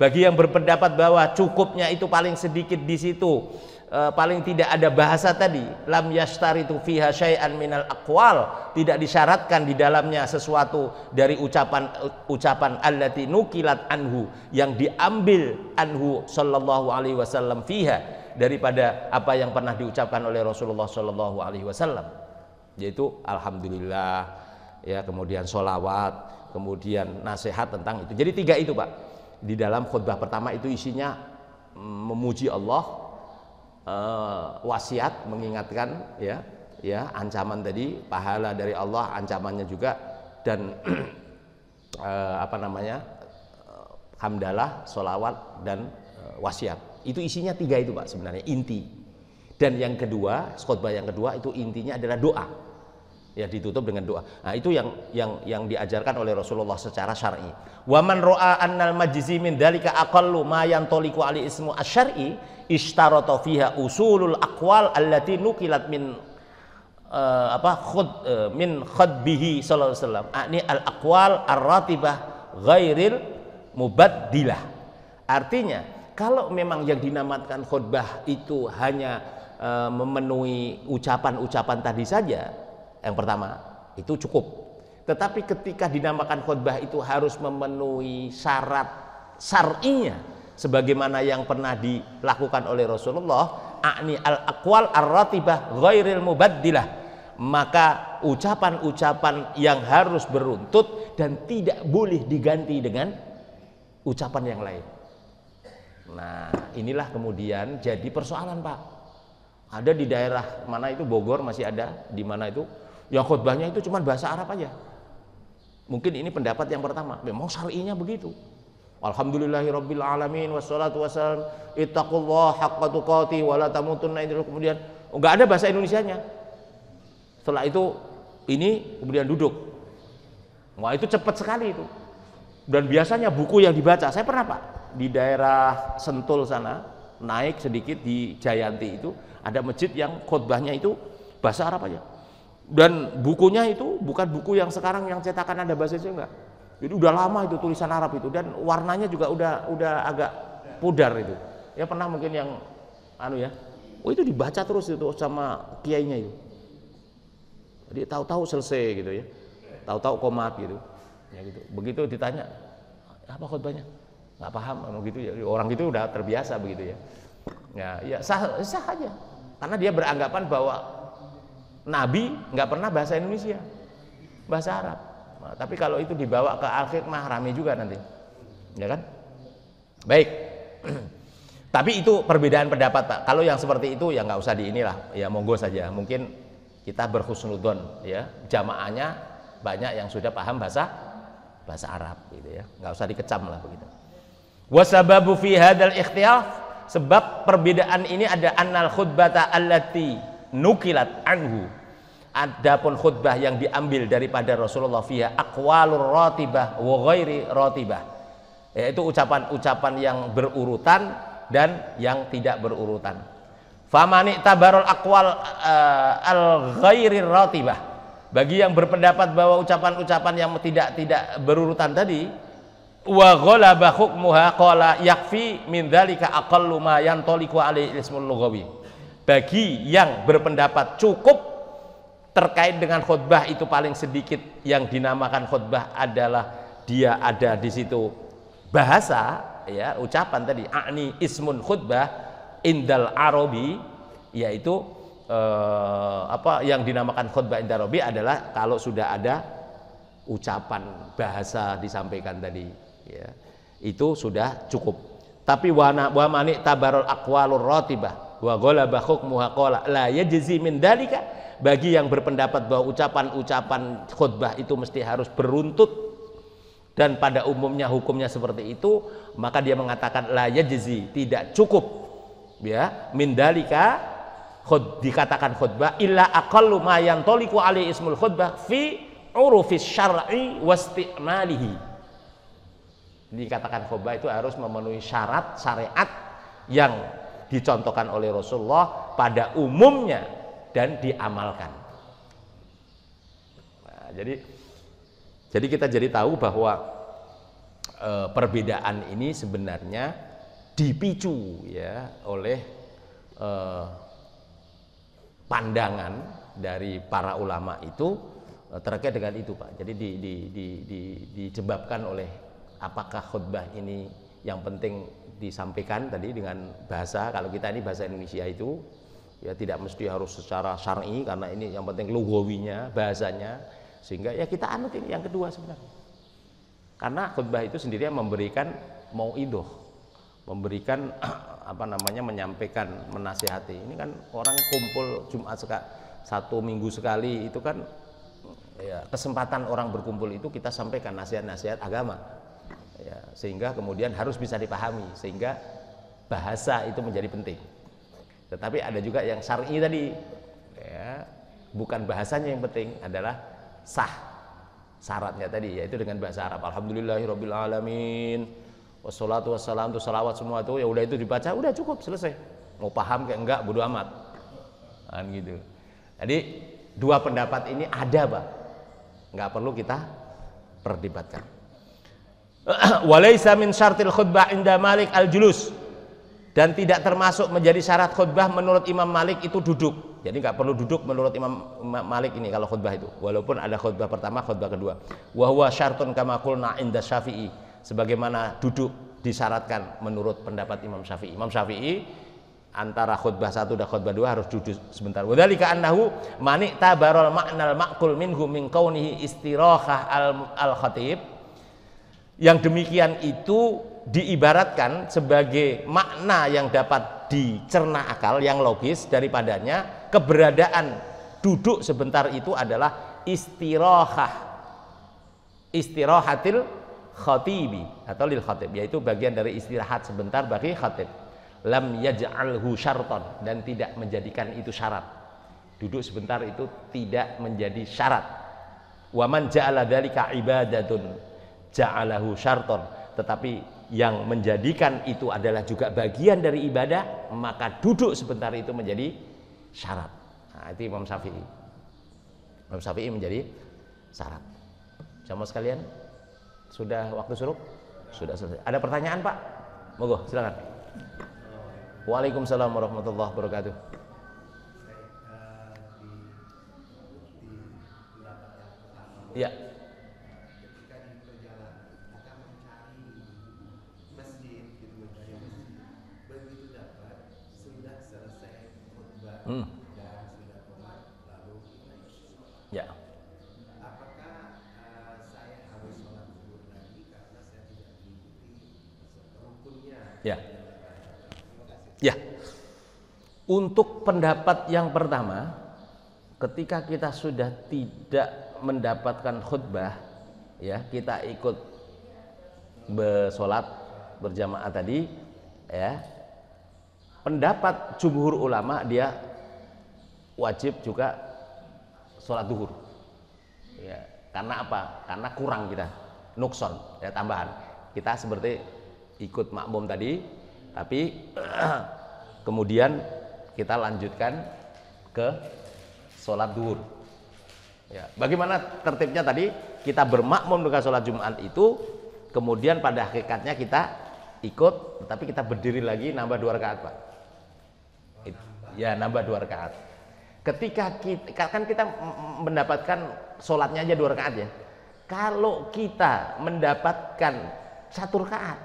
bagi yang berpendapat bahwa cukupnya itu paling sedikit di situ, paling tidak ada bahasa tadi, lam yashtaritu fiha syai'an minal aqwal, tidak disyaratkan di dalamnya sesuatu dari ucapan allati nukilat anhu, yang diambil anhu sallallahu alaihi wasallam fiha, daripada apa yang pernah diucapkan oleh Rasulullah sallallahu alaihi wasallam, yaitu alhamdulillah ya, kemudian sholawat, kemudian nasihat tentang itu. Jadi 3 itu, Pak, di dalam khutbah pertama itu isinya memuji Allah, wasiat, mengingatkan ya ancaman tadi, pahala dari Allah, ancamannya juga, dan hamdalah, sholawat, dan wasiat. Itu isinya 3 itu, Pak, sebenarnya inti. Dan yang kedua, khutbah yang kedua itu intinya adalah doa, ya, ditutup dengan doa. Nah, itu yang diajarkan oleh Rasulullah secara syar'i. Wa man ra'a annal majzi min dzalika aqallu ma yantaliqu ali ismu asy-syar'i ishtarata fiha usulul aqwal allati nukilat min min khutbihi sallallahu alaihi wasallam, ani al aqwal ar-ratibah ghairil mubaddilah. Artinya, kalau memang yang dinamakan khutbah itu hanya memenuhi ucapan-ucapan tadi saja, yang pertama itu cukup. Tetapi ketika dinamakan khutbah itu harus memenuhi syarat syar'inya, sebagaimana yang pernah dilakukan oleh Rasulullah, a'ni al-aqwal ar-ratibah ghairil mubaddilah, maka ucapan-ucapan yang harus beruntut dan tidak boleh diganti dengan ucapan yang lain. Nah, inilah kemudian jadi persoalan, Pak. Ada di daerah mana itu, Bogor masih ada, di mana itu yang khutbahnya itu cuma bahasa Arab aja. Mungkin ini pendapat yang pertama, memang syar'inya begitu. Alhamdulillahirabbil alamin wassalatu wassalam ittaqullah haqqa tuqati wa la tamutunna illa, kemudian enggak ada bahasa Indonesianya. Setelah itu ini kemudian duduk. Wah, itu cepat sekali itu. Dan biasanya buku yang dibaca, saya pernah, Pak, di daerah Sentul sana, naik sedikit di Jayanti itu ada masjid yang khutbahnya itu bahasa Arab aja. Dan bukunya itu bukan buku yang sekarang yang cetakan ada bahasa Indonesia, enggak. Jadi udah lama itu tulisan Arab itu, dan warnanya juga udah agak pudar itu. Ya pernah mungkin yang itu dibaca terus itu sama kiainya itu. Jadi tahu-tahu selesai gitu ya. Tahu-tahu komat gitu. Ya gitu. Begitu ditanya, "Apa khutbahnya?" Nggak paham gitu ya. Orang itu udah terbiasa begitu ya. Ya sah aja. Karena dia beranggapan bahwa Nabi nggak pernah bahasa Indonesia, bahasa Arab. Nah, tapi kalau itu dibawa ke Al-Hikmah rame juga nanti, ya kan? Baik. Tapi itu perbedaan pendapat, Pak. Kalau yang seperti itu ya nggak usah di inilah, ya monggo saja. Mungkin kita berhusnudzon, ya jamaahnya banyak yang sudah paham bahasa Arab, gitu ya. Nggak usah dikecam lah begitu. Wasababu fi hadzal ikhtilaf, sebab perbedaan ini ada annal khutbata allati nukilat anhu. Adapun khutbah yang diambil daripada Rasulullah fiha aqwalur ratibah wa ghairi ratibah, yaitu ucapan-ucapan yang berurutan dan yang tidak berurutan. Famani tabarul aqwal al ghairi ratibah, bagi yang berpendapat bahwa ucapan-ucapan yang tidak berurutan tadi, wa ghalaba hukmuha qala yakfi min dzalika aqallu ma yantaliqu alaihi ismul lughawi. Bagi yang berpendapat cukup terkait dengan khutbah itu paling sedikit yang dinamakan khutbah adalah dia ada di situ bahasa, ya ucapan tadi a'ni ismun khutbah indal arabi, yaitu apa yang dinamakan khutbah indal arabi adalah kalau sudah ada ucapan bahasa disampaikan tadi, ya itu sudah cukup. Tapi wa mani tabarul aqwalur ratibah wa ghalaba hukmuha qala la yajzi min dalika, bagi yang berpendapat bahwa ucapan-ucapan khutbah itu mesti harus beruntut dan pada umumnya hukumnya seperti itu, maka dia mengatakan la yajzi, tidak cukup, ya min dalika dikatakan khutbah illa aqallu ma yantaliqu alaihi ismul khutbah fi urufis syar'i wastimalihi. Dikatakan khutbah itu harus memenuhi syarat syariat yang dicontohkan oleh Rasulullah pada umumnya dan diamalkan. Nah, jadi kita jadi tahu bahwa perbedaan ini sebenarnya dipicu, ya oleh pandangan dari para ulama itu terkait dengan itu, Pak. Jadi disebabkan oleh apakah khutbah ini yang penting disampaikan tadi dengan bahasa, kalau kita ini bahasa Indonesia itu ya tidak mesti harus secara syar'i, karena ini yang penting lugawinya, bahasanya, sehingga ya kita anut ini yang kedua sebenarnya. Karena khutbah itu sendiri memberikan mauidhah, memberikan apa namanya, menyampaikan, menasihati. Ini kan orang kumpul Jumat satu minggu sekali, itu kan ya kesempatan orang berkumpul itu kita sampaikan nasihat-nasihat agama, ya, sehingga kemudian harus bisa dipahami, sehingga bahasa itu menjadi penting. Tetapi ada juga yang syar'i tadi, ya, bukan bahasanya yang penting, adalah sah syaratnya tadi, yaitu dengan bahasa Arab. Alhamdulillahirabbil alamin, wassalatu wassalam, itu salawat semua itu ya udah, itu dibaca udah cukup, selesai. Mau paham kayak enggak bodo amat, kan gitu. Jadi dua pendapat ini ada, Pak, nggak perlu kita perdebatkan. Walaysa min syartil khutbah inda Malik al-julus, dan tidak termasuk menjadi syarat khutbah menurut Imam Malik itu duduk. Jadi nggak perlu duduk menurut Imam Malik ini kalau khutbah itu, walaupun ada khutbah pertama, khutbah kedua. Wa huwa syartun kama qulna inda Syafi'i, sebagaimana duduk disyaratkan menurut pendapat Imam Syafi'i. Imam Syafi'i antara khutbah satu dan khutbah dua harus duduk sebentar. Wadzalika annahu mani tabarul ma'nal ma'qul minhu min kaunihi istirahah al-khatib. Yang demikian itu diibaratkan sebagai makna yang dapat dicerna akal, yang logis daripadanya keberadaan duduk sebentar itu adalah istirahatil khatibi atau lil khatib, yaitu bagian dari istirahat sebentar bagi khatib. Lam yaj'alhu syarton, dan tidak menjadikan itu syarat. Duduk sebentar itu tidak menjadi syarat. Wa man ja'ala dzalika ibadatun ja'alahu syarton, tetapi yang menjadikan itu adalah juga bagian dari ibadah, maka duduk sebentar itu menjadi syarat. Nah, itu Imam Syafi'i. Imam Syafi'i menjadi syarat. Jamaah sekalian, sudah waktu suruh? Sudah selesai. Ada pertanyaan, Pak? Monggo, silakan. Waalaikumsalam warahmatullahi wabarakatuh. Ya. Ya. Ya. Untuk pendapat yang pertama, ketika kita sudah tidak mendapatkan khutbah, ya, kita ikut bersolat berjamaah tadi, ya. Pendapat jumhur ulama dia wajib juga sholat duhur. Ya, karena apa? Karena kurang kita, nukson, ya, tambahan. Kita seperti ikut makmum tadi, tapi kemudian kita lanjutkan ke sholat duhur. Ya, bagaimana tertibnya tadi? Kita bermakmum dengan sholat Jumat itu, kemudian pada hakikatnya kita ikut, tapi kita berdiri lagi nambah 2 rakaat, Pak. Ya, nambah 2 rakaat. Ketika kita mendapatkan sholatnya aja 2 rakaat, ya. Kalau kita mendapatkan 1 rakaat,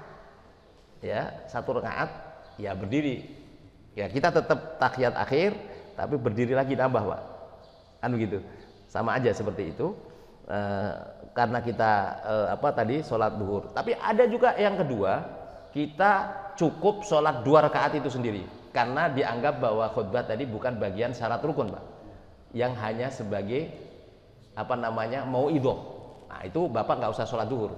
ya, 1 rakaat, ya berdiri. Ya, kita tetap tahiyat akhir, tapi berdiri lagi nambah, Pak. Kan begitu. Sama aja seperti itu. Karena kita tadi sholat duhur. Tapi ada juga yang kedua, kita cukup sholat 2 rakaat itu sendiri. Karena dianggap bahwa khutbah tadi bukan bagian syarat rukun, Pak, yang hanya sebagai mauidhah. Nah, itu Bapak nggak usah sholat duhur.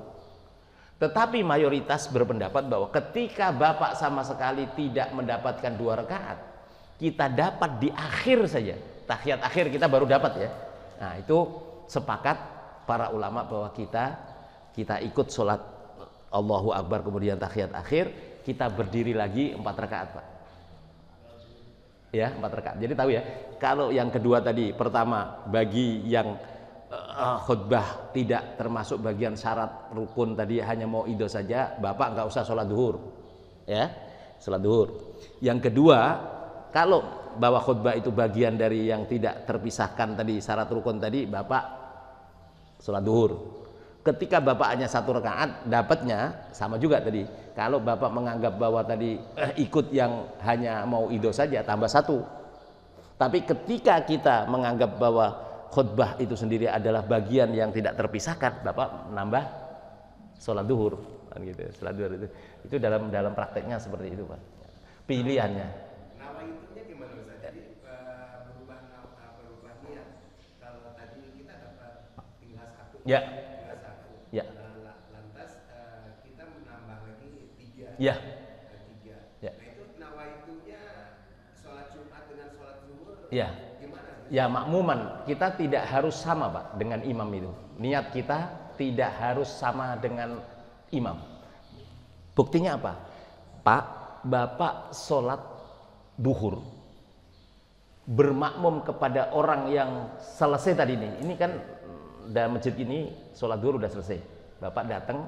Tetapi mayoritas berpendapat bahwa ketika Bapak sama sekali tidak mendapatkan 2 rakaat, kita dapat di akhir saja, tahiyat akhir kita baru dapat, ya. Nah, itu sepakat para ulama bahwa kita ikut sholat Allahu Akbar kemudian tahiyat akhir, kita berdiri lagi 4 rakaat, Pak. Ya, 4 rakaat. Jadi tahu, ya, kalau yang kedua tadi, pertama bagi yang khutbah tidak termasuk bagian syarat rukun tadi, hanya mau ido saja, Bapak nggak usah sholat duhur, ya, sholat duhur. Yang kedua, kalau bahwa khutbah itu bagian dari yang tidak terpisahkan tadi syarat rukun tadi, Bapak sholat duhur. Ketika Bapak hanya 1 rakaat, dapatnya sama juga tadi. Kalau Bapak menganggap bahwa tadi ikut yang hanya mau ido saja, tambah 1. Tapi ketika kita menganggap bahwa khutbah itu sendiri adalah bagian yang tidak terpisahkan, Bapak nambah sholat duhur, kan gitu. Sholat duhur itu dalam prakteknya seperti itu, Pak. Pilihannya. Nawaitunya gimana, Ustaz? Jadi berubah niat. Kalau tadi kita dapat tinggal 1. Ya. Tinggal 1. Ya. Lantas kita menambah lagi 3. Ya. 3. Ya. Nah, itu nawaitunya sholat Jumat dengan sholat zuhur. Ya. Ya, makmuman kita tidak harus sama, Pak, dengan imam itu. Niat kita tidak harus sama dengan imam. Buktinya apa? Pak, Bapak sholat duhur bermakmum kepada orang yang selesai tadi ini kan dalam masjid ini sholat duhur udah selesai. Bapak datang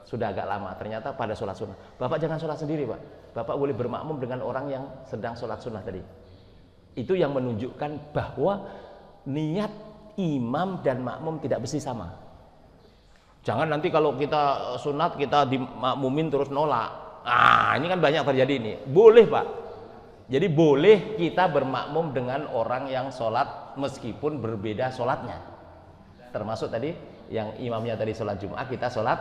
sudah agak lama, ternyata pada sholat sunnah. Bapak jangan sholat sendiri, Pak. Bapak boleh bermakmum dengan orang yang sedang sholat sunnah tadi. Itu yang menunjukkan bahwa niat imam dan makmum tidak mesti sama. Jangan nanti kalau kita sunat kita dimakmumin terus nolak. Ah, ini kan banyak terjadi ini. Boleh, Pak. Jadi boleh kita bermakmum dengan orang yang sholat meskipun berbeda sholatnya. Termasuk tadi yang imamnya tadi sholat Jumat, kita sholat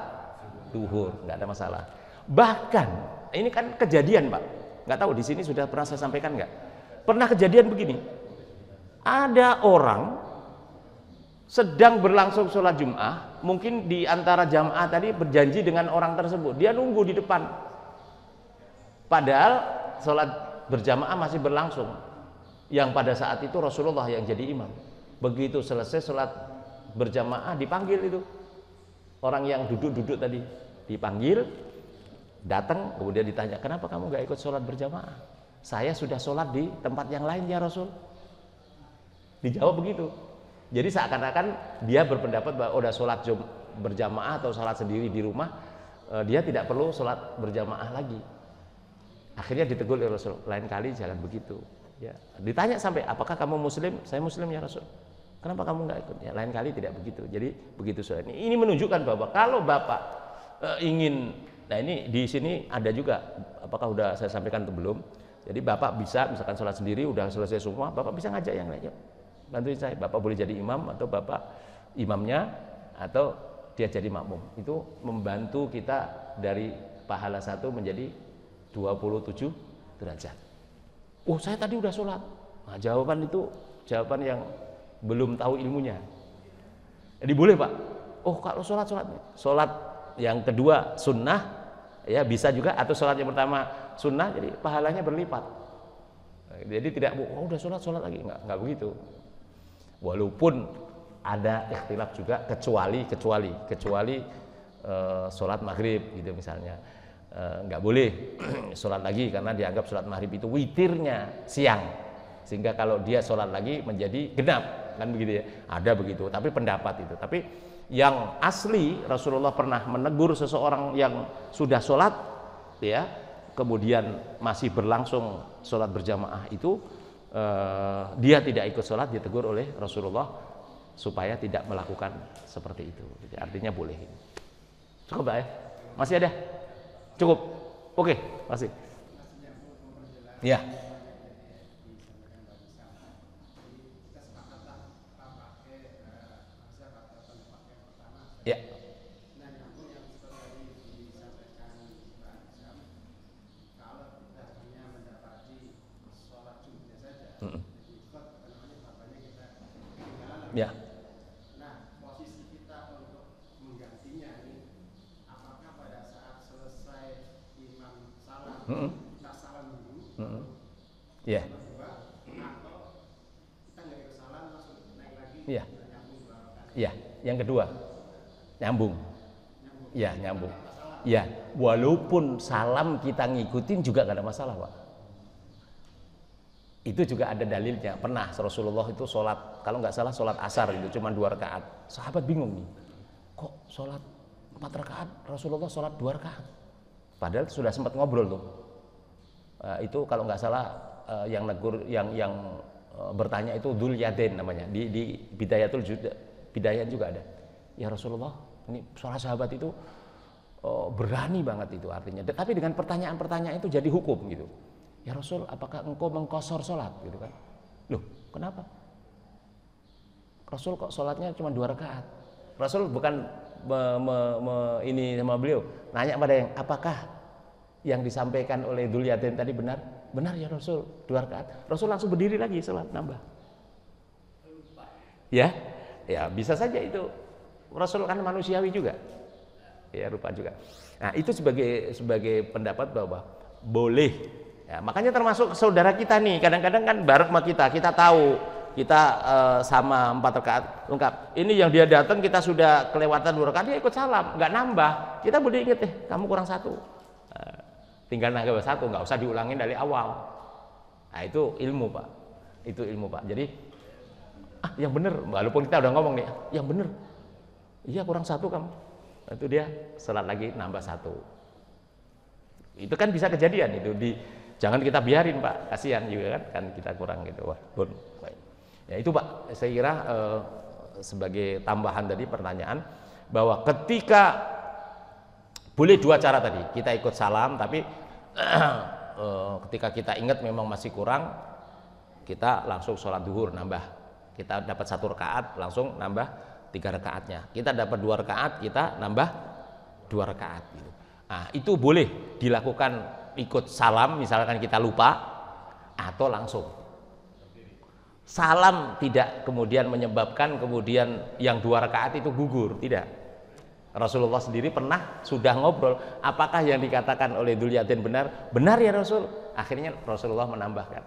duhur, nggak ada masalah. Bahkan ini kan kejadian, Pak. Nggak tahu di sini sudah pernah saya sampaikan nggak? Pernah kejadian begini, ada orang sedang berlangsung sholat Jum'ah, mungkin di antara jamaah tadi berjanji dengan orang tersebut, dia nunggu di depan, padahal sholat berjamaah masih berlangsung, yang pada saat itu Rasulullah yang jadi imam. Begitu selesai sholat berjamaah, dipanggil itu orang yang duduk-duduk tadi, dipanggil, datang, kemudian ditanya, kenapa kamu gak ikut sholat berjamaah? Saya sudah sholat di tempat yang lain, ya Rasul. Dijawab begitu. Jadi seakan-akan dia berpendapat bahwa udah sholat berjamaah atau sholat sendiri di rumah, dia tidak perlu sholat berjamaah lagi. Akhirnya ditegur oleh Rasul, lain kali jangan begitu. Ya. Ditanya sampai, apakah kamu muslim? Saya muslim, ya Rasul. Kenapa kamu nggak ikut? Ya, lain kali tidak begitu. Jadi begitu saja. Ini menunjukkan bahwa kalau Bapak ingin, nah ini di sini ada juga, apakah sudah saya sampaikan atau belum? Jadi Bapak bisa, misalkan sholat sendiri udah selesai semua, Bapak bisa ngajak yang lain, yuk bantuin saya. Bapak boleh jadi imam atau Bapak imamnya atau dia jadi makmum. Itu membantu kita dari pahala 1 menjadi 27 derajat. Oh, saya tadi udah sholat. Nah, jawaban yang belum tahu ilmunya. Jadi boleh Pak. Oh, kalau sholat yang kedua sunnah, ya bisa juga, atau sholat yang pertama sunnah, jadi pahalanya berlipat. Jadi tidak, oh udah sholat lagi, nggak begitu. Walaupun ada ikhtilaf juga, kecuali sholat maghrib gitu misalnya, nggak boleh sholat lagi karena dianggap sholat maghrib itu witirnya siang, sehingga kalau dia sholat lagi menjadi genap, kan begitu ya, ada begitu. Tapi pendapat itu, tapi yang asli Rasulullah pernah menegur seseorang yang sudah sholat, ya, kemudian masih berlangsung sholat berjamaah itu, dia tidak ikut sholat, ditegur oleh Rasulullah supaya tidak melakukan seperti itu. Jadi artinya boleh. Cukup ya? Masih ada? Cukup? Oke, masih. Ya. Ya. Ya. Nah, posisi kita untuk menggantinya ini, apakah pada saat selesai imam salam, kita salam dulu, Ya. atau kita nggak ikut salam langsung naik lagi, Ya. nyambung ke Ya, yang kedua nyambung. Ya, nyambung. Ya, walaupun salam kita ngikutin juga gak ada masalah, Pak. Itu juga ada dalilnya. Pernah Rasulullah itu sholat, kalau nggak salah sholat asar itu cuma 2 rakaat. Sahabat bingung nih, kok sholat 4 rakaat, Rasulullah sholat 2 rakaat. Padahal sudah sempat ngobrol tuh. Itu kalau nggak salah yang negur, yang bertanya itu Dzul Yadain namanya. Di Bidayatul juga ada. Ya Rasulullah, ini sholat sahabat itu berani banget itu artinya. Tapi dengan pertanyaan-pertanyaan itu jadi hukum gitu. Ya Rasul, apakah engkau mengqashar sholat gitu kan? Loh, kenapa? Rasul kok sholatnya cuma 2 rakaat? Rasul bukan ini sama beliau, nanya pada yang, apakah yang disampaikan oleh Dzul Yadain tadi benar? Benar ya Rasul, 2 rakaat. Rasul langsung berdiri lagi sholat, nambah. Ya, bisa saja itu. Rasul kan manusiawi juga. Ya, rupa juga. Nah, itu sebagai pendapat bahwa boleh. Ya, makanya termasuk saudara kita nih, kadang-kadang kan bareng sama kita tahu kita sama 4 rakaat lengkap. Ini yang dia datang kita sudah kelewatan 2 rakaat, dia ikut salam, nggak nambah. Kita boleh ingat kamu kurang 1. Tinggal nambah 1, nggak usah diulangin dari awal. Nah, itu ilmu Pak. Itu ilmu Pak. Jadi yang bener, walaupun kita udah ngomong nih, yang bener. Iya kurang 1 kamu. Itu dia salat lagi nambah 1. Itu kan bisa kejadian itu jangan kita biarin Pak, kasihan juga kan kita kurang gitu. Wah, baik. Ya itu Pak, saya kira sebagai tambahan tadi pertanyaan bahwa ketika boleh 2 cara tadi, kita ikut salam tapi ketika kita ingat memang masih kurang, kita langsung sholat duhur nambah. Kita dapat 1 rakaat langsung nambah 3 rakaatnya. Kita dapat 2 rakaat, kita nambah 2 rakaat gitu. Nah, itu boleh dilakukan ikut salam misalkan kita lupa, atau langsung salam tidak kemudian menyebabkan kemudian yang 2 rakaat itu gugur, tidak. Rasulullah sendiri pernah sudah ngobrol, apakah yang dikatakan oleh Dzul Yadain benar ya Rasul, akhirnya Rasulullah menambahkan.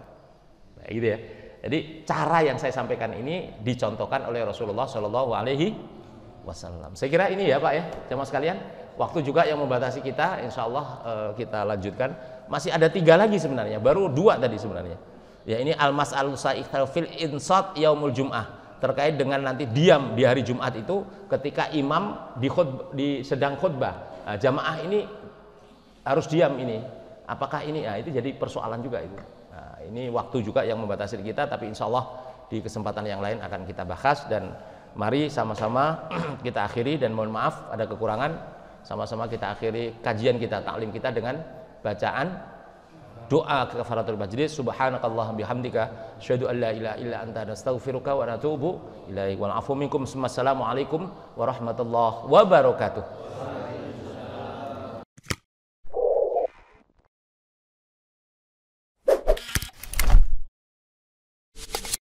Nah, gitu ya. Jadi cara yang saya sampaikan ini dicontohkan oleh Rasulullah Shallallahu Alaihi Wasallam. Saya kira ini ya Pak ya, jemaah sekalian. Waktu juga yang membatasi kita, insya Allah kita lanjutkan. Masih ada 3 lagi sebenarnya, baru 2 tadi sebenarnya. Ya ini al-mas'alus sa'ikhtal fil insat yaumul jum'ah, terkait dengan nanti diam di hari Jumat itu ketika imam sedang khutbah. Nah, jamaah ini harus diam ini. Apakah ini? Nah, itu jadi persoalan juga itu. Nah, ini waktu juga yang membatasi kita, tapi insya Allah di kesempatan yang lain akan kita bahas, dan mari sama-sama kita akhiri, dan mohon maaf ada kekurangan. Sama-sama kita akhiri kajian kita, taklim kita dengan bacaan doa kafaratul majlis. Subhanakallah bihamdika asyhadu an la ilaha illa anta nastaghfiruka wa natubu ilaik. Wal afu minkum. Assalamualaikum warahmatullahi wabarakatuh.